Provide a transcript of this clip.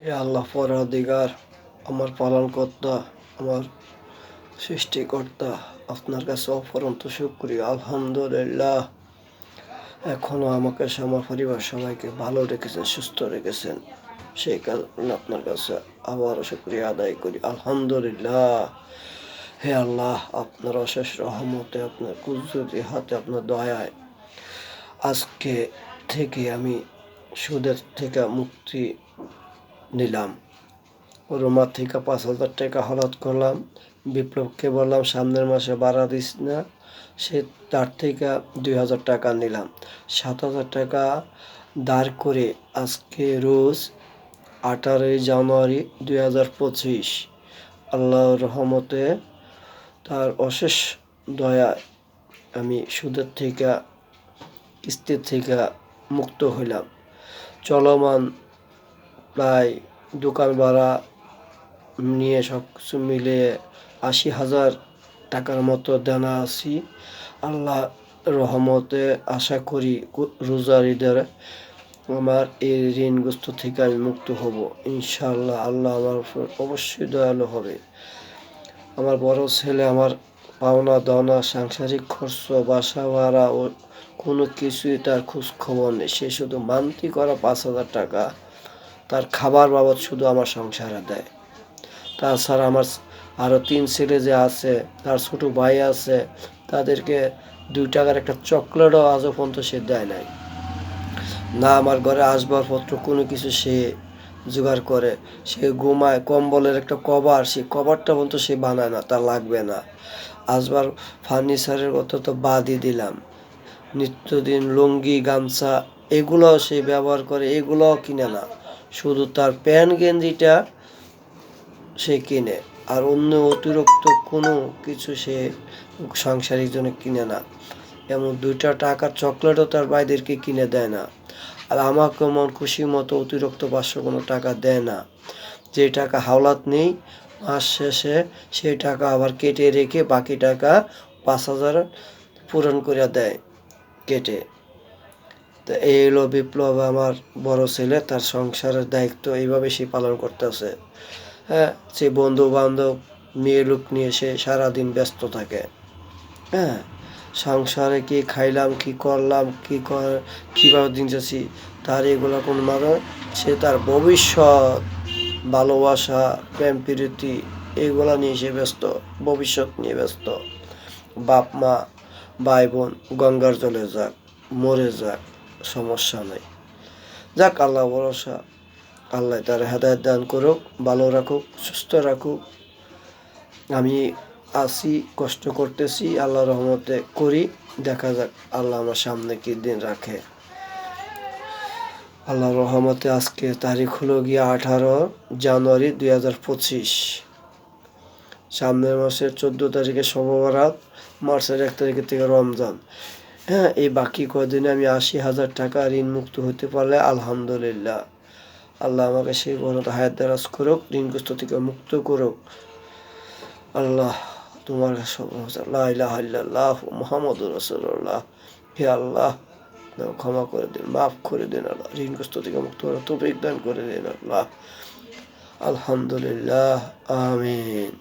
হে আল্লাহ পরওয়ারদিগার, আমার পালনকর্তা, আমার সৃষ্টিকর্তা, আপনার কাছে অফুরন্ত শুকরিয়া। আলহামদুলিল্লাহ, এখনো আমাকে আমার পরিবার সবাইকে ভালো রেখেছেন, সুস্থ রেখেছেন। সেই কারণে আপনার কাছে আবারও শুকরিয়া আদায় করি। আলহামদুলিল্লাহ। হে আল্লাহ, আপনার অশেষ রহমতে, আপনার কুদরতি হাতে, আপনার দয়ায় আজকে থেকে আমি সুদের থেকে মুক্তি নিলাম। রোমা থেকে 5,000 টাকা হঠাৎ করলাম। বিপ্লবকে বললাম সামনের মাসে বাড়া দিস না, সে তার থেকে 2,000 টাকা নিলাম। 7,000 টাকা দাঁড় করে আজকে রোজ 18 জানুয়ারি 2025 আল্লাহর রহমতে, তার অশেষ দয়ায় আমি সুদের থেকে, কিস্তির থেকে মুক্ত হইলাম। চলমান প্রায় দোকান ভাড়া নিয়ে সব কিছু মিলিয়ে 80,000 টাকার মতো দেনা আছি। আল্লাহ রহমতে আশা করি রোজার ঈদের আমার এই ঋণগ্রস্ত থেকে আমি মুক্ত হব ইনশাআল্লাহ। আল্লাহ আমার উপর অবশ্যই দয়ালু হবে। আমার বড় ছেলে আমার পাওনা দাওনা, সাংসারিক খরচ, বাসা ভাড়া ও কোনো কিছুই তার খোঁজ খবর নেই। সে শুধু মান্তি করা 5,000 টাকা তার খাবার বাবদ শুধু আমার সংসারে দেয়। তাছাড়া আমার আরও 3 ছেলে যে আছে, তার ছোট ভাই আছে, তাদেরকে 2 টাকার একটা চকলেটও আজও পর্যন্ত সে দেয় নাই। না আমার ঘরে আসবাবপত্র কোনো কিছু সে জোগাড় করে। সে ঘুমায়, কম্বলের একটা কভার, সেই কভারটা পর্যন্ত সে বানায় না, তার লাগবে না। আসবার ফার্নিচারের কথা তো বাদই দিলাম। নিত্যদিন লুঙ্গি, গামছা এগুলোও সে ব্যবহার করে, এগুলোও কিনে না। শুধু তার প্যান্ট গেঞ্জিটা সে কিনে, আর অন্য অতিরিক্ত কোনো কিছু সে সাংসারিক জন্য কিনে না। এমন 2টা টাকার চকলেটও তার ভাইদেরকে কিনে দেয় না। আর আমাকে মন খুশি মতো অতিরিক্ত 500 কোনো টাকা দেয় না। যে টাকা হাওলাত নেই, মাস শেষে সেই টাকা আবার কেটে রেখে বাকি টাকা 5,000 পূরণ করে দেয় কেটে। তো এই হলো বিপ্লব, আমার বড় ছেলে। তার সংসারের দায়িত্ব এইভাবে সে পালন করতেছে। হ্যাঁ, সে বন্ধু বান্ধব, মেয়ে লোক নিয়ে সে সারাদিন ব্যস্ত থাকে। হ্যাঁ, সংসারে কি খাইলাম, কি করলাম, কীভাবে দিন যাচ্ছি, তার এগুলো কোনো মানে, সে তার ভবিষ্যৎ, ভালোবাসা, প্রেম প্রীতি এইগুলা নিয়ে সে ব্যস্ত, ভবিষ্যৎ নিয়ে ব্যস্ত। বাপ মা, ভাই বোন গঙ্গার জলে যাক, মরে যাক, সমস্যা নেই। যাক, আল্লাহ ভরসা। আল্লাহ তার হেদায়েত দান করুক, ভালো রাখুক, সুস্থ রাখুক। আমি আছি, কষ্ট করতেছি, আল্লাহ রহমতে করি। দেখা যাক আল্লাহ আমার সামনে কি দিন রাখে। আল্লাহ রহমতে আজকে তারিখ হলো গিয়ে 18 জানুয়ারি 2025। সামনের মাসের 14 তারিখে শবে বরাত, মার্চের 1 তারিখের থেকে রমজান। হ্যাঁ, এই বাকি কদিনে আমি 80,000 টাকা ঋণ মুক্ত হতে পারলে আলহামদুলিল্লাহ। আল্লাহ আমাকে সেই বড় হায়াত দারাজ করুক, ঋণগ্রস্ত থেকে মুক্ত করুক। আল্লাহ তোমার লা ইলাহা ইল্লাল্লাহ মুহাম্মাদুর রাসূলুল্লাহ। হে আল্লাহ, ক্ষমা করে দিন, মাফ করে দিন আল্লাহ, ঋণগ্রস্ত থেকে মুক্ত করার তৌফিক দান করে দিন আল্লাহ। আলহামদুলিল্লাহ, আমিন।